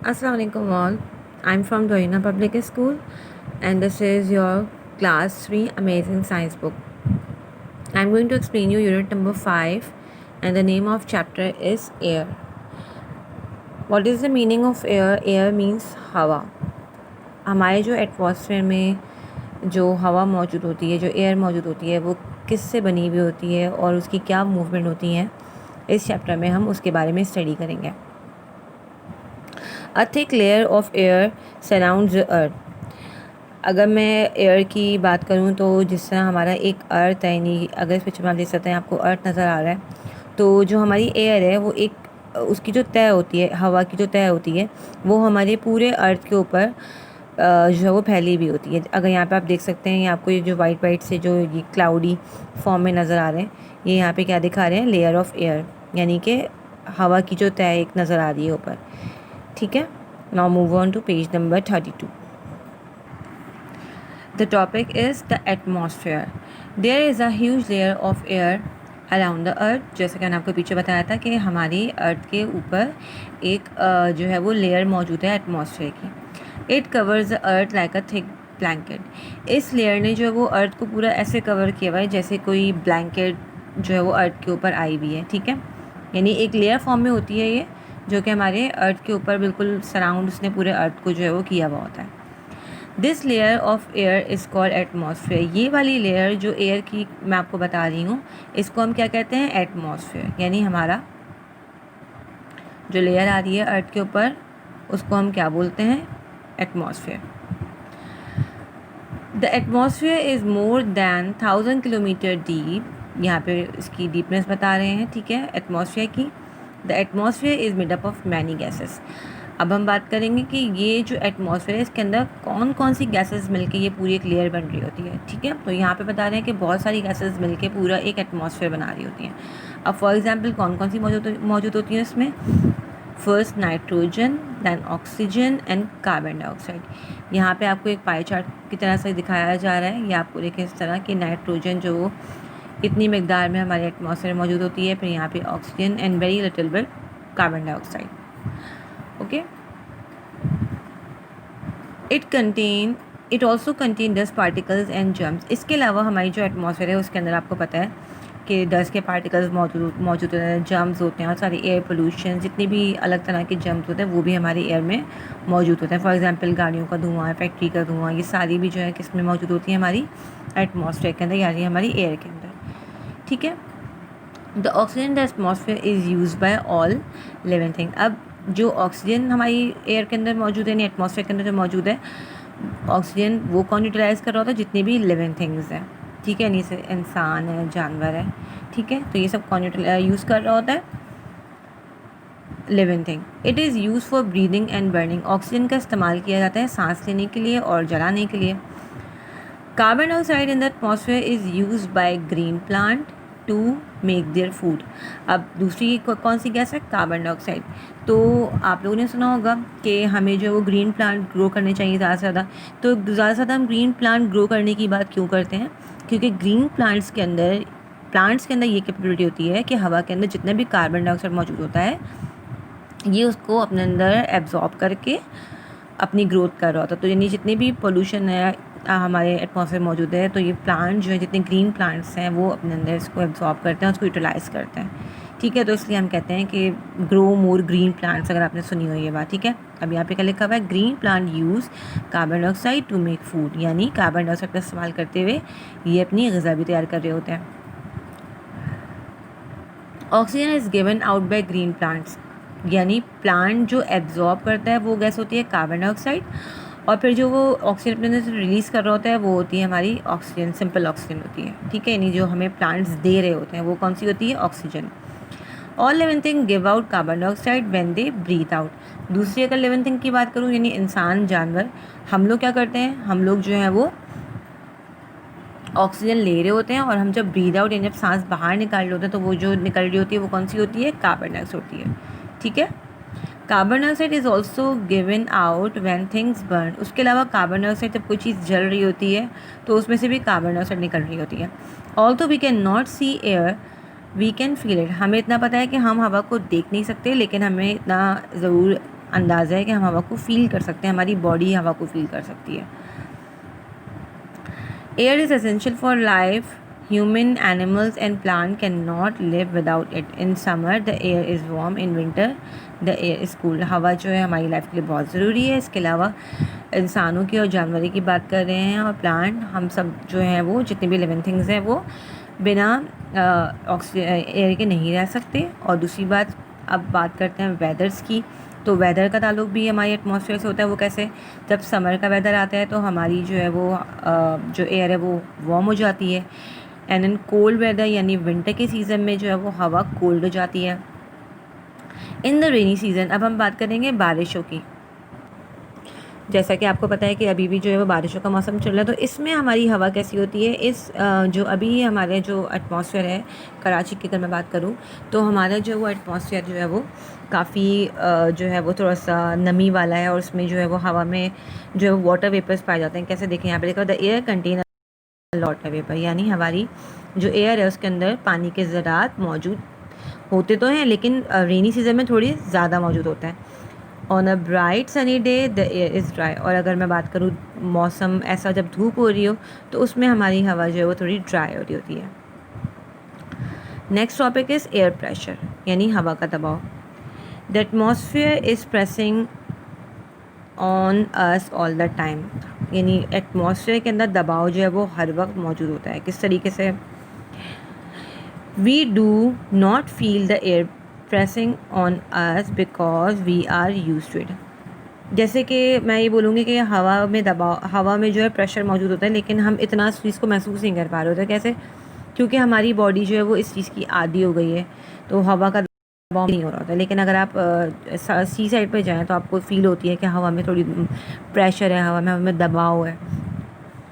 Assalamu alaikum all. I'm from Doina Public School and this is your class 3 amazing science book. I'm going to explain you unit number 5 and the name of chapter is air. What is the meaning of air? Air means हवा. हमारे जो atmosphere में जो हवा मौजूद होती है, जो एयर मौजूद होती है, वो किससे बनी हुई होती है और उसकी क्या मूवमेंट होती है, इस चैप्टर में हम उसके बारे में स्टडी करेंगे. A thick layer of air surrounds the earth. अगर मैं एयर की बात करूं तो जिस तरह हमारा एक अर्थ है, यानी अगर इस पिक्चर में आप देख सकते हैं आपको अर्थ नज़र आ रहा है, तो जो हमारी एयर है वो एक उसकी जो तय होती है, हवा की जो तय होती है, वो हमारे पूरे अर्थ के ऊपर जो है वो फैली भी होती है. अगर यहाँ पे आप देख सकते हैं, ये आपको ये जो वाइट वाइट से जो ये क्लाउडी फॉर्म में नज़र आ रहे हैं, ये यहाँ पे क्या दिखा रहे हैं, लेयर ऑफ एयर, यानी कि हवा की जो तय एक नज़र आ रही है ऊपर. ठीक है. Now move on to page number 32. The topic is the atmosphere. There is a huge layer of air around the earth. जैसे कि मैंने आपको पीछे बताया था कि हमारी अर्थ के ऊपर एक जो है वो लेयर मौजूद है एटमॉस्फेयर की. It covers the earth like a thick blanket. इस लेयर ने जो है वो अर्थ को पूरा ऐसे कवर किया हुआ है जैसे कोई ब्लैंकेट जो है वो अर्थ के ऊपर आई हुई है. ठीक है. यानी एक लेयर फॉर्म में होती है ये, जो कि हमारे अर्थ के ऊपर बिल्कुल सराउंड उसने पूरे अर्थ को जो है वो किया हुआ होता है. This layer of air is called atmosphere. ये वाली लेयर जो एयर की मैं आपको बता रही हूँ, इसको हम क्या कहते हैं, एटमॉस्फेयर. यानी हमारा जो लेयर आ रही है अर्थ के ऊपर, उसको हम क्या बोलते हैं, atmosphere. The atmosphere is more than 1000 kilometre deep. यहाँ पे इसकी डीपनेस बता रहे हैं. ठीक है, एटमॉस्फेयर की. The atmosphere is made up of many gases. अब हम बात करेंगे कि ये जो एटमॉस्फेयर है, इसके अंदर कौन कौन सी गैसेस मिलके ये पूरी एक लेयर बन रही होती है. ठीक है. तो यहाँ पे बता रहे हैं कि बहुत सारी गैसेस मिलके पूरा एक एटमॉस्फेयर बना रही होती हैं. अब फॉर एग्जांपल कौन कौन सी मौजूद होती हैं इसमें. First nitrogen, then oxygen and carbon dioxide. यहाँ पे आपको एक पाई चार्ट की तरह से दिखाया जा रहा है. ये आपको देखें इस तरह कि नाइट्रोजन जो इतनी मकदार में हमारे एटमॉस्फेयर में मौजूद होती है, फिर यहाँ पे oxygen and very little bit carbon dioxide. Okay. It also contain dust particles and germs. इसके अलावा हमारी जो एटमॉस्फेयर है उसके अंदर आपको पता है कि डस्ट के पार्टिकल्स मौजूद होते हैं, जर्म्स होते हैं, और सारी एयर पोल्यूशन, जितनी भी अलग तरह के जर्म्स होते हैं वो भी हमारी एयर में मौजूद होते हैं. फॉर एग्जांपल गाड़ियों का धुआं, फैक्ट्री का धुआं, ये सारी भी जो है किस में मौजूद होती है, हमारी एटमॉस्फेयर के अंदर, यानी हमारी एयर के अंदर. ठीक है. The oxygen the atmosphere is use bye all living thing. अब जो ऑक्सीजन हमारी एयर के अंदर मौजूद है, यानी एटमॉस्फेयर के अंदर जो मौजूद है, ऑक्सीजन वो कौन यूटिलाइज़ कर रहा होता है, जितनी भी लिविंग थिंग्स हैं. ठीक है. यानी से इंसान है, जानवर है. ठीक है. तो ये सब कौन यूज़ कर रहा होता है, living thing. It is use for breathing and burning. Oxygen का इस्तेमाल किया जाता है सांस लेने के लिए और जलाने के लिए. Carbon dioxide in the atmosphere is use by green plant to make their food. अब दूसरी कौन सी गैस है, कार्बन डाइऑक्साइड. तो आप लोगों ने सुना होगा कि हमें जो वो ग्रीन प्लांट ग्रो करने चाहिए ज़्यादा से ज़्यादा. तो ज़्यादा से ज़्यादा हम ग्रीन प्लांट ग्रो करने की बात क्यों करते हैं, क्योंकि ग्रीन प्लांट्स के अंदर ये कैपेबिलिटी होती है कि हवा के अंदर जितना भी कार्बन डाइऑक्साइड मौजूद होता है, ये उसको अपने अंदर एब्जॉर्ब करके अपनी ग्रोथ कर रहा होता है. तो यानी जितने भी पोल्यूशन है हमारे एटमॉस्फेयर मौजूद है, तो ये प्लांट जो है, जितने ग्रीन प्लांट्स हैं, वो अपने अंदर इसको एब्जॉर्ब करते हैं, उसको यूटिलाइज़ करते हैं. ठीक है. तो इसलिए हम कहते हैं कि ग्रो मोर ग्रीन प्लांट्स, अगर आपने सुनी हो ये बात. ठीक है. अब यहाँ पे क्या लिखा हुआ है, green plant use carbon dioxide to make food. यानी कार्बन डाइऑक्साइड का इस्तेमाल करते हुए ये अपनी ग़िज़ा भी तैयार कर रहे होते हैं. Oxygen is given out by green plants. यानी प्लांट जो एब्जॉर्ब करता है वो गैस होती है कार्बन डाइऑक्साइड, और फिर जो वो ऑक्सीजन अपने अंदर से रिलीज़ कर रहा होता है वो होती है हमारी ऑक्सीजन, सिंपल ऑक्सीजन होती है. ठीक है. यानी जो हमें प्लांट्स दे रहे होते हैं वो कौन सी होती है, oxygen. All living thing give out carbon dioxide when they breathe out. दूसरी अगर लिविंग थिंग की बात करूँ, यानी इंसान, जानवर, हम लोग क्या करते हैं, हम लोग जो है वो ऑक्सीजन ले रहे होते हैं, और हम जब ब्रीथ आउट यानी जब सांस बाहर निकाल रहे होते हैं, तो वो जो निकल रही होती है वो कौन सी होती है, कार्बन डाइऑक्साइड होती है. ठीक है. Carbon dioxide is also given out when things burn. उसके अलावा कार्बन डाइऑक्साइड जब कोई चीज़ जल रही होती है तो उसमें से भी कार्बन डाइऑक्साइड निकल रही होती है. Also we can not see air, we can feel it. हमें इतना पता है कि हम हवा को देख नहीं सकते, लेकिन हमें इतना ज़रूर अंदाज़ा है कि हम हवा को फील कर सकते हैं, हमारी बॉडी हवा को फील कर सकती है। Air is essential for life, human, animals and plant can not live without it. In summer the air is warm, in winter the air is cool. हवा जो है हमारी लाइफ के लिए बहुत ज़रूरी है। इसके अलावा इंसानों की और जानवरों की बात कर रहे हैं, और प्लांट, हम सब जो हैं वो जितने भी लिविंग थिंग्स हैं वो बिना एयर के नहीं रह सकते। और दूसरी बात, अब बात करते हैं वेदर्स की। तो वेदर का ताल्लुक भी हमारी एटमॉस्फेयर से होता है। वो कैसे? जब समर का वेदर आता है तो हमारी जो है वो जो एयर है वो वार्म हो जाती है, एंड इन कोल्ड वेदर यानी विंटर के सीज़न में जो है वो हवा कोल्ड हो जाती है। इन द रेनी सीज़न, अब हम बात करेंगे बारिशों की। जैसा कि आपको पता है कि अभी भी जो है वो बारिशों का मौसम चल रहा है, तो इसमें हमारी हवा कैसी होती है? जो अभी हमारे जो एटमॉस्फेयर है कराची की, अगर मैं बात करूँ तो हमारा जो वो एटमॉस्फेयर जो है वो काफ़ी जो है वो थोड़ा सा नमी वाला है, और उसमें जो है वो हवा में जो है वाटर वेपर्स पाए जाते हैं। कैसे देखें यहाँ पे, देखो the air contain water vapour, यानी हमारी जो एयर है उसके अंदर पानी के ज़रात मौजूद होते तो हैं, लेकिन रेनी सीज़न में थोड़ी ज़्यादा मौजूद होता है। On a bright sunny day the air is dry, और अगर मैं बात करूँ मौसम ऐसा जब धूप हो रही हो तो उसमें हमारी हवा जो है वो थोड़ी ड्राई हो रही होती है। Next topic is air pressure, यानी हवा का दबाव। The atmosphere is pressing on us all the time, यानी एटमॉस्फेयर के अंदर दबाव जो है वो हर वक्त मौजूद होता है। किस तरीके से? We do not feel the air pressing on us because we are used to it. जैसे कि मैं ये बोलूँगी कि हवा में जो है प्रेशर मौजूद होता है, लेकिन हम इतना इस चीज़ को महसूस नहीं कर पा रहे होते। कैसे? क्योंकि हमारी बॉडी जो है वो इस चीज़ की आदी हो गई है, तो हवा का दबाव नहीं हो रहा होता है। लेकिन अगर आप सी साइड पे जाएँ तो आपको फील होती है कि हवा में थोड़ी प्रेशर है, हवा में दबाव है।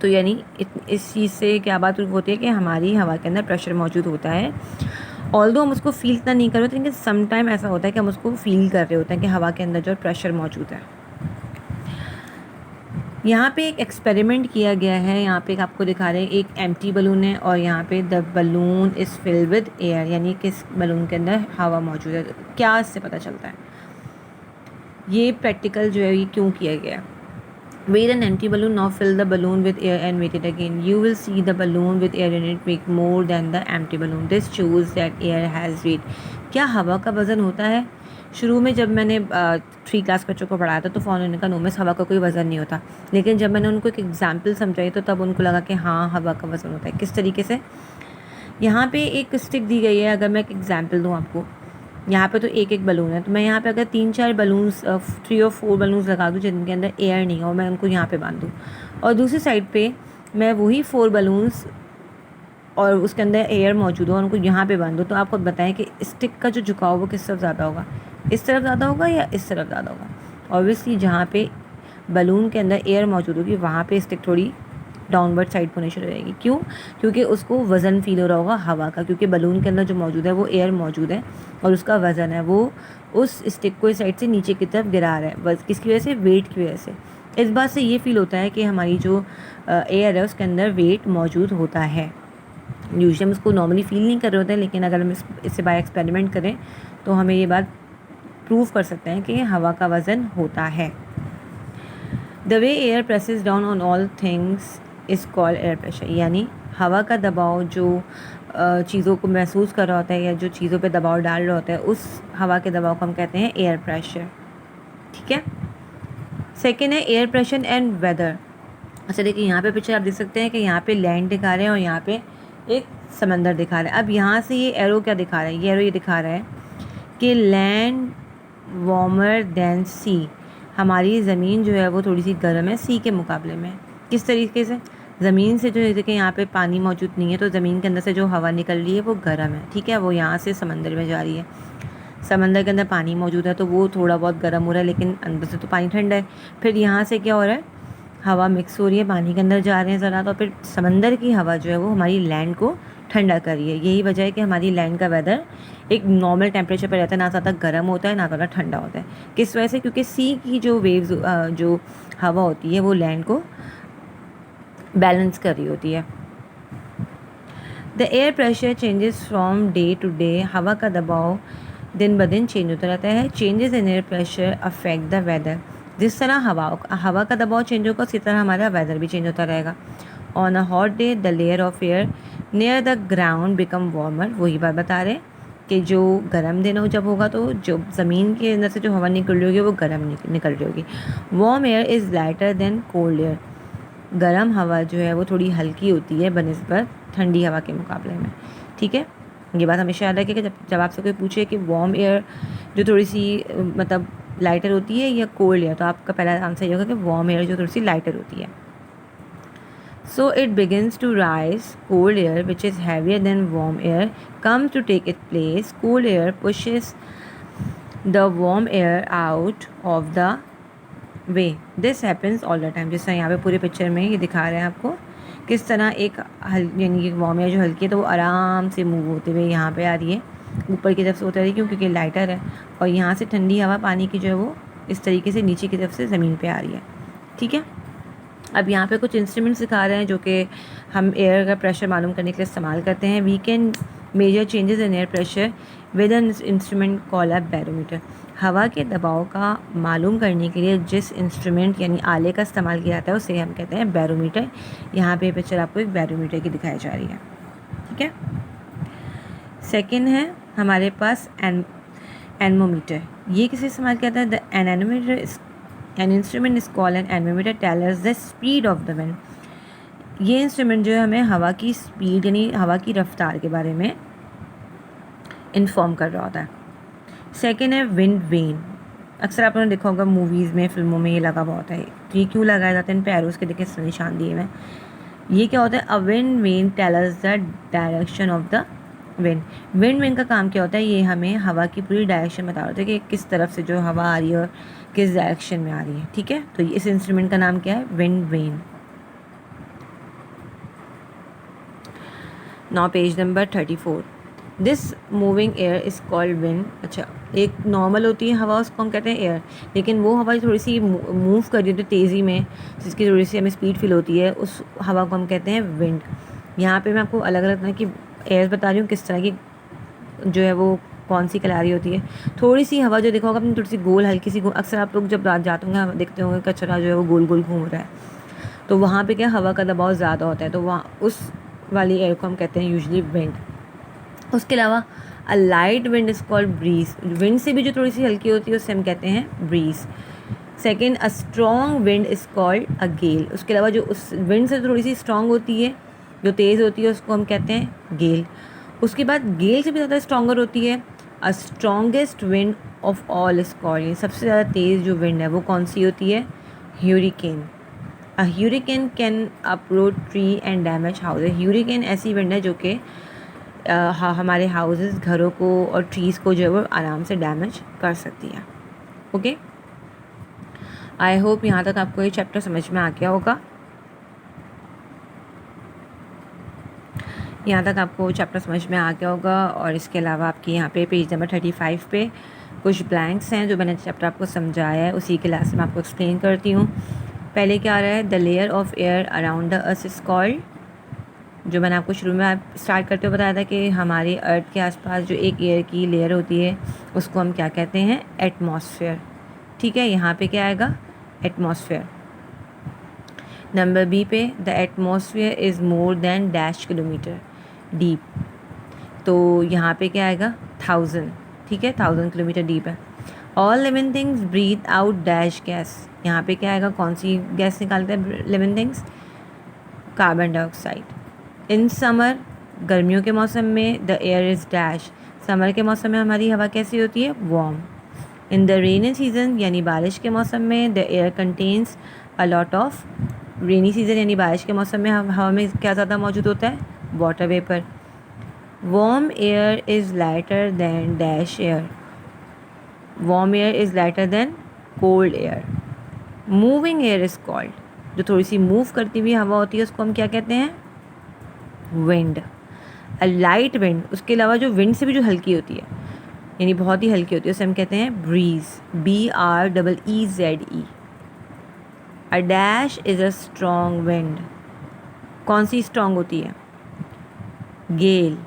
तो यानी इस चीज़ से क्या बात होती है कि हमारी हवा के अंदर प्रेशर मौजूद होता है। ऑल्दो हम उसको फील इतना नहीं कर रहे होते, लेकिन सम टाइम ऐसा होता है कि हम उसको फील कर रहे होते हैं कि हवा के अंदर जो प्रेशर मौजूद है। यहाँ पे एक एक्सपेरिमेंट किया गया है। यहाँ पे आपको दिखा रहे हैं, एक एम्प्टी बलून है और यहाँ पे the balloon is filled with air, यानी कि इस बलून के अंदर हवा मौजूद है। क्या इससे पता चलता है? ये प्रैक्टिकल जो है ये क्यों किया गया? Weigh an empty balloon, now fill the balloon with air and weight it again. You will see the balloon with air in it weigh more than the empty balloon. This shows that air has weight. क्या हवा का वज़न होता है? शुरू में जब मैंने 3 क्लास बच्चों को पढ़ाया था तो उन्होंने कहा नो मिस, हवा का कोई वज़न नहीं होता। लेकिन जब मैंने उनको एक एग्जाम्पल समझाई तो तब उनको लगा कि हाँ, हवा का वज़न होता है। किस तरीके से? यहाँ पे एक स्टिक दी गई है, अगर मैं एक एग्जाम्पल दूँ आपको, यहाँ पे तो एक बलून है, तो मैं यहाँ पे अगर 3-4 बलून्स 3 और 4 बलून्स लगा दूँ जिनके अंदर एयर नहीं हो, और मैं उनको यहाँ पे बांध दूँ, और दूसरी साइड पे मैं वही 4 बलून्स और उसके अंदर एयर मौजूद हो और उनको यहाँ पे बांध दूँ, तो आपको बताएं कि स्टिक का जो झुकाव वो किस तरफ ज़्यादा होगा? इस तरफ ज़्यादा होगा या इस तरफ ज़्यादा होगा? ऑब्वियसली जहाँ पे बलून के अंदर एयर मौजूद होगी वहाँ पे स्टिक थोड़ी डाउनवर्ड साइड होनी शुरू हो जाएगी। क्यों? क्योंकि उसको वज़न फील हो रहा होगा हवा का, क्योंकि बलून के अंदर जो मौजूद है वो एयर मौजूद है और उसका वज़न है वो उस स्टिक को इस साइड से नीचे की तरफ गिरा रहा है। बस किसकी वजह से? वेट की वजह से। इस बात से ये फील होता है कि हमारी जो एयर है उसके अंदर वेट मौजूद होता है। यूजुअली हम इसको नॉर्मली फील नहीं कर रहे होते हैं, लेकिन अगर हम इससे बाय एक्सपेरिमेंट करें तो हमें ये बात प्रूव कर सकते हैं कि हवा का वज़न होता है। The way air presses down on all things is called air pressure, यानी हवा का दबाव जो चीज़ों को महसूस कर रहा होता है या जो चीज़ों पे दबाव डाल रहा होता है, उस हवा के दबाव को हम कहते हैं एयर प्रेशर। ठीक है। सेकेंड है एयर प्रेशर एंड वेदर। अच्छा देखिए, यहाँ पे पिक्चर आप देख सकते हैं कि यहाँ पे लैंड दिखा रहे हैं और यहाँ पे एक समंदर दिखा रहा है। अब यहाँ से ये एरो क्या दिखा रहा है? ये एरो ये दिखा रहा है कि लैंड वार्मर दैन सी, हमारी ज़मीन जो है वो थोड़ी सी गर्म है सी के मुकाबले में। किस तरीके से? ज़मीन से जो है देखिए यहाँ पे पानी मौजूद नहीं है, तो ज़मीन के अंदर से जो हवा निकल रही है वो गर्म है। ठीक है, वो यहाँ से समंदर में जा रही है, समंदर के अंदर पानी मौजूद है तो वो थोड़ा बहुत गर्म हो रहा है, लेकिन अंदर से तो पानी ठंडा है। फिर यहाँ से क्या हो रहा है? हवा मिक्स हो रही है, पानी के अंदर जा रहे हैं ज़रा, तो फिर समंदर की हवा जो है वो हमारी लैंड को ठंडा कर रही है। यही वजह है कि हमारी लैंड का वेदर एक नॉर्मल टेम्परेचर पर रहता है, ना ज़्यादा गर्म होता है ना ज़्यादा ठंडा होता है। किस वजह से? क्योंकि सी की जो वेव्स जो हवा होती है वो लैंड को बैलेंस कर रही होती है। The air pressure changes from day to day, हवा का दबाव दिन ब दिन चेंज होता रहता है। Changes in air pressure affect the weather, जिस तरह हवा का दबाव चेंज होगा उसी तरह हमारा वेदर भी चेंज होता रहेगा। On a hot day the layer of air near the ground become warmer, वही बात बता रहे हैं कि जो गर्म दिन हो जब होगा तो जो ज़मीन के अंदर से जो हवा निकल रही होगी वो गर्म निकल रही होगी। Warm air is lighter than cold air, गर्म हवा जो है वो थोड़ी हल्की होती है बनिस्बत ठंडी हवा के मुकाबले में। ठीक है, ये बात हमेशा याद रखिए कि जब आपसे कोई पूछे कि वार्म एयर जो थोड़ी सी मतलब लाइटर होती है या कोल्ड एयर, तो आपका पहला आंसर ये होगा कि वार्म एयर जो थोड़ी सी लाइटर होती है। So it begins to rise. Cold air, which is heavier than warm air, comes to take its place. Cool air pushes the warm air out of the way. This happens all the time. जिस तरह यहाँ पे पूरे picture में ये दिखा रहे हैं आपको किस तरह एक यानी कि वार्म एयर जो हल्की है तो वो आराम से मूव होते हुए यहाँ पे आ रही है, ऊपर की तरफ से उतर रही है क्योंकि लाइटर है, और यहाँ से ठंडी हवा पानी की जो है वो इस तरीके से नीचे की तरफ से ज़मीन पे आ रही है। ठीक है, अब यहाँ पे कुछ इंस्ट्रूमेंट्स सिखा रहे हैं जो कि हम एयर का प्रेशर मालूम करने के लिए इस्तेमाल करते हैं। We can measure changes in air pressure with an instrument call a barometer. हवा के दबाव का मालूम करने के लिए जिस इंस्ट्रूमेंट यानी आले का इस्तेमाल किया जाता है उसे हम कहते हैं बैरोमीटर। यहाँ पे पिक्चर आपको एक बैरोमीटर की दिखाई जा रही है। ठीक है, सेकेंड है हमारे पास एनमोमीटर। ये किसे इस्तेमाल किया जाता है? The anemometer An instrument is called an anemometer, tells us the speed of the wind. ये इंस्ट्रूमेंट जो है हमें हवा की स्पीड यानी हवा की रफ्तार के बारे में इन्फॉर्म कर रहा होता है। सेकेंड है विंड वेन। अक्सर आपने देखा होगा मूवीज़ में, फिल्मों में ये लगा हुआ होता है। ये क्यों लगाया जाता है? इन पैरों के देखे निशान दिए हुए। ये क्या होता है? A wind vane tells the direction of the wind. Wind vane का काम क्या होता है? ये हमें हवा की पूरी डायरेक्शन बता रहा है कि किस तरफ से जो हवा आ रही है और किस डायरेक्शन में आ रही है। ठीक है, तो इस इंस्ट्रूमेंट का नाम क्या है? Wind vane. Now page number 34। This moving air is called wind. अच्छा, एक नॉर्मल होती है हवा, उसको हम कहते हैं एयर, लेकिन वो हवा थोड़ी सी मूव कर रही होती है तेज़ी में, जिसकी थोड़ी सी हमें स्पीड फील होती है, उस हवा को हम कहते हैं विंड। यहाँ पे मैं आपको अलग अलग तरह की एयर बता रही हूँ, किस तरह की जो है वो कौन सी कलारी होती है। थोड़ी सी हवा जो देखा होगा अपनी, थोड़ी सी गोल हल्की सी गोल, अक्सर आप लोग जब रात जाते होंगे देखते होंगे कचरा जो है वो गोल गोल घूम रहा है, तो वहाँ पे क्या हवा का दबाव ज़्यादा होता है, तो वहाँ उस वाली एयर को हम कहते हैं यूजली विंड। उसके अलावा a light wind is called breeze. Wind से भी जो थोड़ी सी हल्की होती है उससे हम कहते हैं breeze. Second, a strong wind is called a gale. उसके अलावा जो उस विंड से थोड़ी सी स्ट्रॉन्ग होती है, जो तेज़ होती है, उसको हम कहते हैं गेल। उसके बाद गेल से भी ज़्यादा स्ट्रॉन्गर होती है a strongest wind of all is called. सबसे ज़्यादा तेज़ जो विंड है वो कौन सी होती है? ह्यूरिकेन। अ ह्यूरिकेन can approach tree and damage house. ह्यूरिकेन ऐसी विंड है जो कि हमारे हाउसेस, घरों को और ट्रीज़ को जो है वो आराम से डैमेज कर सकती है। ओके, आई होप यहाँ तक आपको ये चैप्टर समझ में आ गया होगा। यहाँ तक आपको चैप्टर समझ में आ गया होगा। और इसके अलावा आपके यहाँ पे पेज नंबर 35 पे कुछ ब्लैंक्स हैं जो मैंने चैप्टर आपको समझाया है, उसी क्लास में आपको एक्सप्लेन करती हूँ। पहले क्या आ रहा है? The layer of air around the earth is called, जो मैंने आपको शुरू में स्टार्ट करते हुए बताया था कि हमारी अर्थ के आसपास जो एक एयर की लेयर होती है उसको हम क्या कहते हैं? एटमॉस्फेयर। ठीक है, यहाँ पे क्या आएगा? एटमॉस्फेयर। नंबर बी पे, the atmosphere is more than dash kilometre deep, तो यहाँ पे क्या आएगा? 1000। ठीक है, 1000 किलोमीटर डीप है। All living things breathe out dash gas. यहाँ पे क्या आएगा? कौन सी गैस निकालते हैं living things? Carbon dioxide. In summer, गर्मियों के मौसम में, the air is dash. Summer के मौसम में हमारी हवा कैसी होती है? Warm. In the rainy season, यानी बारिश के मौसम में, the air contains a lot of. Rainy season यानी बारिश के मौसम में हवा में क्या ज़्यादा मौजूद होता है? Water vapour. Warm air is lighter then dash air. Warm air is lighter then cold air. Moving air is called, जो थोड़ी सी मूव करती हुई हवा होती है उसको हम क्या कहते हैं? विंड। अ लाइट विंड, उसके अलावा जो विंड से भी जो हल्की होती है यानी बहुत ही हल्की होती है उसे हम कहते हैं breeze. BREEZE। A dash is a strong wind. कौन सी स्ट्रॉन्ग होती है? गेल।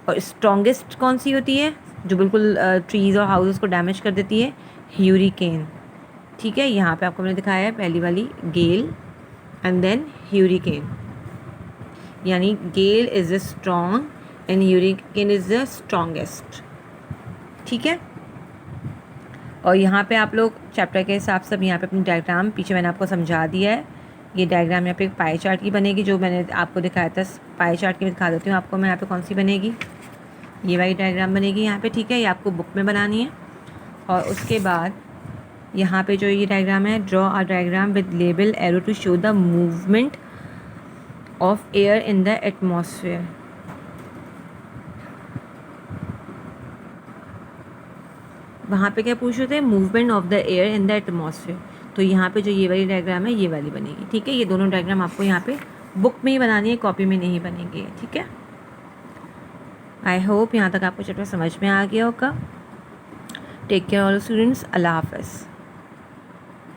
और स्ट्रॉन्गेस्ट कौन सी होती है? जो बिल्कुल ट्रीज़ और हाउसेस को डैमेज कर देती है, ह्यूरिकेन। ठीक है, यहाँ पे आपको मैंने दिखाया है पहली वाली गेल एंड देन ह्यूरिकेन, यानी gale is the strong and hurricane is the strongest. ठीक है, और यहाँ पे आप लोग चैप्टर के हिसाब से यहाँ पे अपनी डायग्राम पीछे मैंने आपको समझा दिया है। ये डायग्राम यहाँ पे एक पाई चार्ट की बनेगी, जो मैंने आपको दिखाया था पाई चार्ट की। मैं दिखा देती हूँ आपको मैं यहाँ पे कौन सी बनेगी। ये वाली डायग्राम बनेगी यहाँ पे। ठीक है, ये आपको बुक में बनानी है। और उसके बाद यहाँ पे जो ये डायग्राम है, draw a diagram with label arrow to show the movement of air in the atmosphere. वहाँ पे क्या पूछ रहे थे, movement of the air in the atmosphere. तो यहाँ पे जो ये वाली डायग्राम है, ये वाली बनेगी। ठीक है, ये दोनों डायग्राम आपको यहाँ पे बुक में ही बनानी है, कॉपी में नहीं बनेंगे। ठीक है, आई होप यहाँ तक आपको चैप्टर समझ में आ गया होगा। टेक केयर ऑल स्टूडेंट्स, अल्लाह हाफ़िज़।